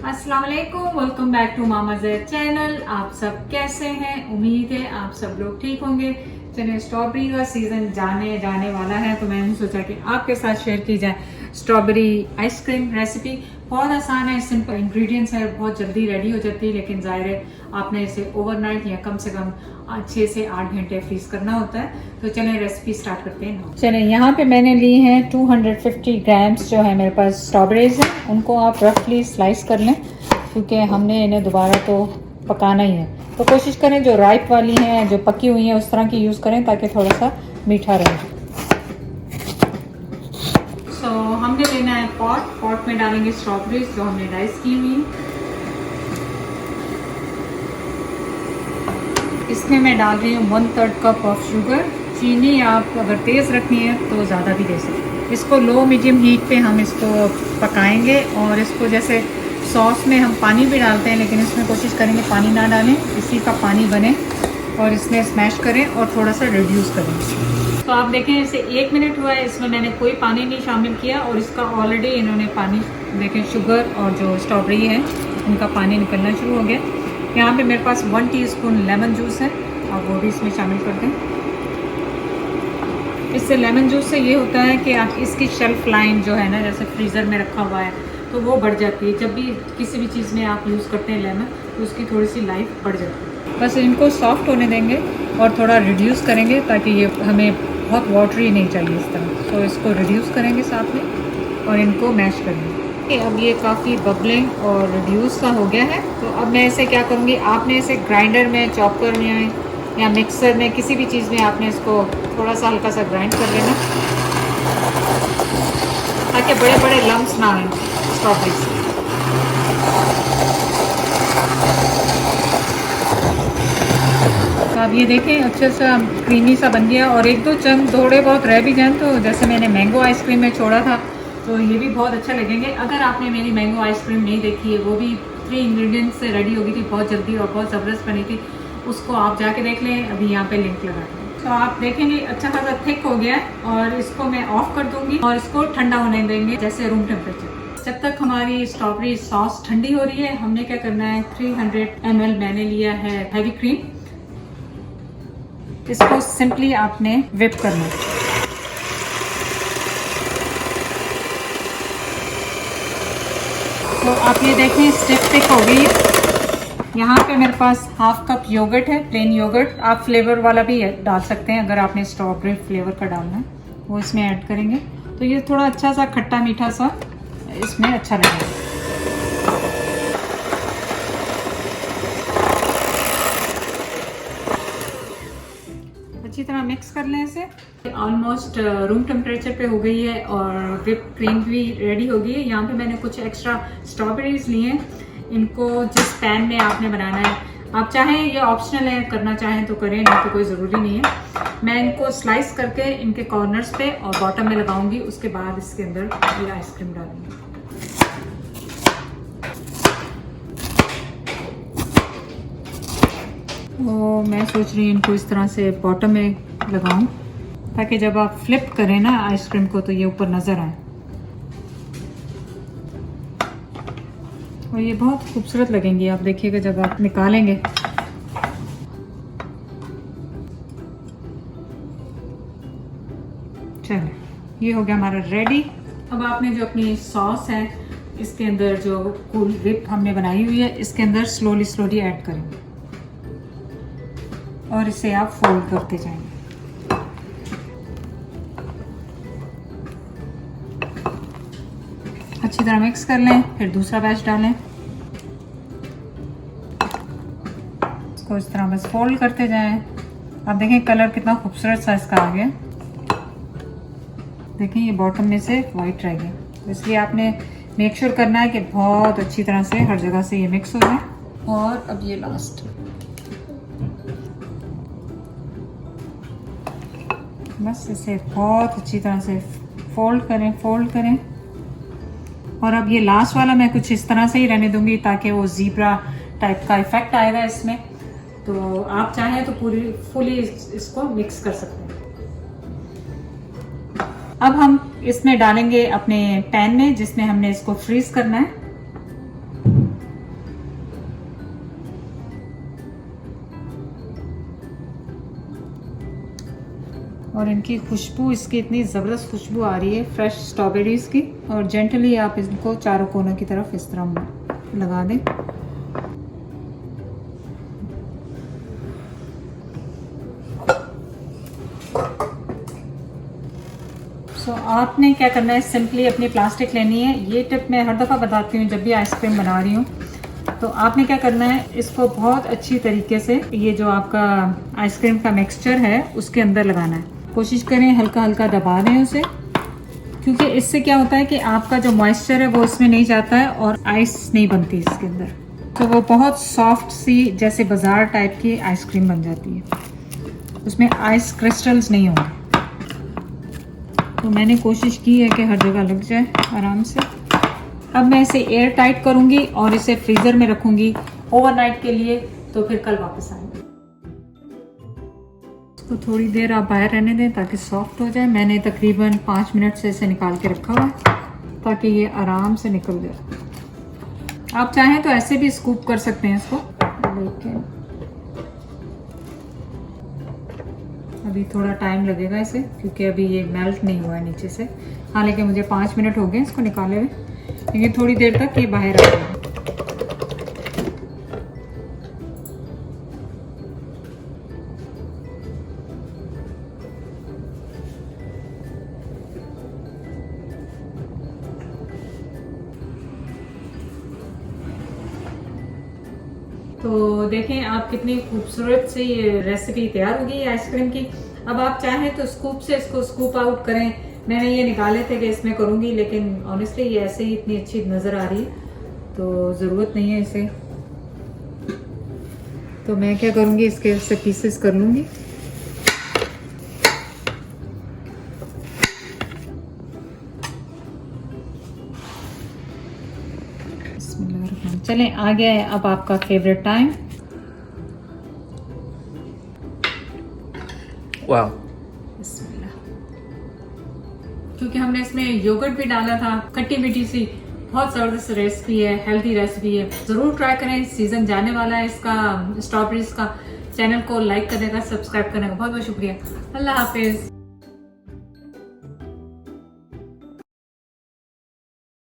अस्सलाम वालेकुम, welcome back to Mama Zaid channel. आप सब कैसे हैं? उम्मीद है आप सब लोग ठीक होंगे। चलिए, स्ट्रॉबेरी का सीजन जाने वाला है तो मैंने सोचा कि आपके साथ शेयर की जाए स्ट्रॉबेरी आइसक्रीम रेसिपी। बहुत आसान है, सिंपल इंग्रेडिएंट्स है, बहुत जल्दी रेडी हो जाती है, लेकिन जाहिर है आपने इसे ओवरनाइट या कम से कम 6 से 8 घंटे फ्रीज करना होता है। तो चलें रेसिपी स्टार्ट करते हैं। चलें, यहाँ पे मैंने ली हैं 250 ग्राम्स जो है मेरे पास स्ट्रॉबेरीज हैं। उनको आप रफली स्लाइस कर लें क्योंकि हमने इन्हें दोबारा तो पकाना ही है। तो कोशिश करें जो राइप वाली हैं, जो पकी हुई हैं, उस तरह की यूज़ करें ताकि थोड़ा सा मीठा रहे। हमने लेना है पॉट में डालेंगे स्ट्रॉबेरीज जो हमने डाइस की हुई है। इसमें मैं डाल रही हूँ 1/3 कप ऑफ शुगर। चीनी आप अगर तेज़ रखनी है तो ज़्यादा भी दे सकते हैं। इसको लो मीडियम हीट पे हम इसको पकाएंगे और इसको जैसे सॉस में हम पानी भी डालते हैं, लेकिन इसमें कोशिश करेंगे पानी ना डालें, इसी का पानी बने और इसमें स्मैश करें और थोड़ा सा रिड्यूस करें। तो आप देखें इसे 1 मिनट हुआ है, इसमें मैंने कोई पानी नहीं शामिल किया और इसका ऑलरेडी इन्होंने पानी देखें, शुगर और जो स्ट्रॉबेरी है उनका पानी निकलना शुरू हो गया। यहाँ पे मेरे पास 1 टीस्पून लेमन जूस है, आप वो भी इसमें शामिल कर दें। इससे लेमन जूस से ये होता है कि आप इसकी शेल्फ लाइन जो है ना, जैसे फ्रीज़र में रखा हुआ है तो वो बढ़ जाती है। जब भी किसी भी चीज़ में आप यूज़ करते हैं लेमन तो उसकी थोड़ी सी लाइफ बढ़ जाती है। बस इनको सॉफ्ट होने देंगे और थोड़ा रिड्यूस करेंगे ताकि ये हमें बहुत वाटरी नहीं चाहिए इस तरह। तो इसको रिड्यूस करेंगे साथ में और इनको मैश करेंगे। अब ये काफ़ी बबलिंग और रिड्यूस सा हो गया है। तो अब मैं इसे क्या करूँगी, आपने इसे ग्राइंडर में, चॉपर में या मिक्सर में, किसी भी चीज़ में आपने इसको थोड़ा सा हल्का सा ग्राइंड कर लेना ताकि बड़े बड़े लम्स ना आए स्ट्रॉबेरी से। तो आप ये देखें अच्छा सा क्रीमी सा बन गया और एक दो चंक थोड़े बहुत रह भी जाएं तो जैसे मैंने मैंगो आइसक्रीम में छोड़ा था तो ये भी बहुत अच्छा लगेंगे। अगर आपने मेरी मैंगो आइसक्रीम नहीं देखी है, वो भी 3 इंग्रेडिएंट्स से रेडी होगी थी, बहुत जल्दी और बहुत ज़बरदस्त बनी थी, उसको आप जाके देख लें, अभी यहाँ पे लिंक लगा दें। तो आप देखेंगे अच्छा खासा थिक हो गया है और इसको मैं ऑफ कर दूंगी और इसको ठंडा होने देंगे जैसे रूम टेम्परेचर। जब तक हमारी स्ट्रॉबेरी सॉस ठंडी हो रही है, हमने क्या करना है, 300 ml मैंने लिया है हैवी क्रीम। इसको सिंपली आपने whip करना है। तो आप ये देखें स्टिफ थिक हो गई है। यहाँ पे मेरे पास 1/2 कप योगर्ट है, प्लेन योगर्ट। आप फ्लेवर वाला भी डाल सकते हैं, अगर आपने स्ट्रॉबेरी फ्लेवर का डालना है वो इसमें ऐड करेंगे तो ये थोड़ा अच्छा सा खट्टा मीठा सा इसमें अच्छा लगेगा। अच्छी तरह मिक्स कर लें इसे। ऑलमोस्ट रूम टेम्परेचर पे हो गई है और व्हिप क्रीम भी रेडी हो गई है। यहाँ पे मैंने कुछ एक्स्ट्रा स्ट्रॉबेरीज लिए हैं, इनको जिस पैन में आपने बनाना है, आप चाहें ये ऑप्शनल है, करना चाहें तो करें, नहीं तो कोई ज़रूरी नहीं है। मैं इनको स्लाइस करके इनके कॉर्नर्स पे और बॉटम में लगाऊंगी, उसके बाद इसके अंदर ये आइसक्रीम डालूंगी। तो मैं सोच रही हूँ इनको इस तरह से बॉटम में लगाऊं ताकि जब आप फ्लिप करें ना आइसक्रीम को तो ये ऊपर नज़र आए और ये बहुत खूबसूरत लगेंगी। आप देखिएगा जब आप निकालेंगे। चलिए, ये हो गया हमारा रेडी। अब आपने जो अपनी सॉस है इसके अंदर जो कूल व्हिप हमने बनाई हुई है इसके अंदर स्लोली स्लोली ऐड करेंगे और इसे आप फोल्ड करते जाएंगे। अच्छी तरह मिक्स कर लें, फिर दूसरा बैच डालें, इसको इस तरह बस फोल्ड करते जाएं। आप देखें कलर कितना खूबसूरत सा इसका आ गया। देखें ये बॉटम में से वाइट रह गया, तो इसलिए आपने मेक श्योर करना है कि बहुत अच्छी तरह से हर जगह से ये मिक्स हो जाए। और अब ये लास्ट, बस इसे बहुत अच्छी तरह से फोल्ड करें। और अब ये लास्ट वाला मैं कुछ इस तरह से ही रहने दूंगी ताकि वो ज़ीब्रा टाइप का इफेक्ट आएगा इसमें। तो आप चाहें तो फुली इसको मिक्स कर सकते हैं। अब हम इसमें डालेंगे अपने पैन में जिसमें हमने इसको फ्रीज करना है। और इनकी खुशबू, इसकी इतनी ज़बरदस्त खुशबू आ रही है फ्रेश स्ट्रॉबेरीज़ की। और जेंटली आप इनको चारों कोनों की तरफ इस तरह लगा दें। सो आपने क्या करना है, सिंपली अपनी प्लास्टिक लेनी है। ये टिप मैं हर दफ़ा बताती हूँ जब भी आइसक्रीम बना रही हूँ। तो आपने क्या करना है, इसको बहुत अच्छी तरीके से ये जो आपका आइसक्रीम का मिक्सचर है उसके अंदर लगाना है। कोशिश करें हल्का हल्का दबा दें उसे, क्योंकि इससे क्या होता है कि आपका जो मॉइस्चर है वो इसमें नहीं जाता है और आइस नहीं बनती इसके अंदर। तो वो बहुत सॉफ्ट सी जैसे बाजार टाइप की आइसक्रीम बन जाती है, उसमें आइस क्रिस्टल्स नहीं होंगे। तो मैंने कोशिश की है कि हर जगह लग जाए आराम से। अब मैं इसे एयर टाइट करूँगी और इसे फ्रीज़र में रखूँगी ओवरनाइट के लिए, तो फिर कल वापस आएंगे। इसको थोड़ी देर आप बाहर रहने दें ताकि सॉफ्ट हो जाए। मैंने तकरीबन 5 मिनट से इसे निकाल के रखा हुआ है ताकि ये आराम से निकल जाए। आप चाहें तो ऐसे भी स्कूप कर सकते हैं इसको, लेकिन अभी थोड़ा टाइम लगेगा इसे, क्योंकि अभी ये मेल्ट नहीं हुआ है नीचे से। हालांकि मुझे 5 मिनट हो गए इसको निकाले हुए, लेकिन थोड़ी देर तक ये बाहर आ जाएगा। तो देखें आप कितनी खूबसूरत से ये रेसिपी तैयार होगी आइसक्रीम की। अब आप चाहें तो स्कूप से इसको स्कूप आउट करें। मैंने ये निकाले थे कि इसमें करूँगी, लेकिन ऑनेस्टली ये ऐसे ही इतनी अच्छी नज़र आ रही है तो ज़रूरत नहीं है इसे। तो मैं क्या करूँगी, इसके से पीसेस कर लूँगी। चलें, आ गया है अब आपका फेवरेट टाइम। वाह, क्योंकि हमने इसमें योगर्ट भी डाला था, खट्टी मीठी सी बहुत ज़बरदस्त रेसिपी है, हेल्दी रेसिपी है। ज़रूर ट्राई करें, सीज़न जाने वाला है इसका स्ट्रॉबेरीज का। चैनल को लाइक करने का, सब्सक्राइब करने का बहुत बहुत शुक्रिया। अल्लाह हाफिज़।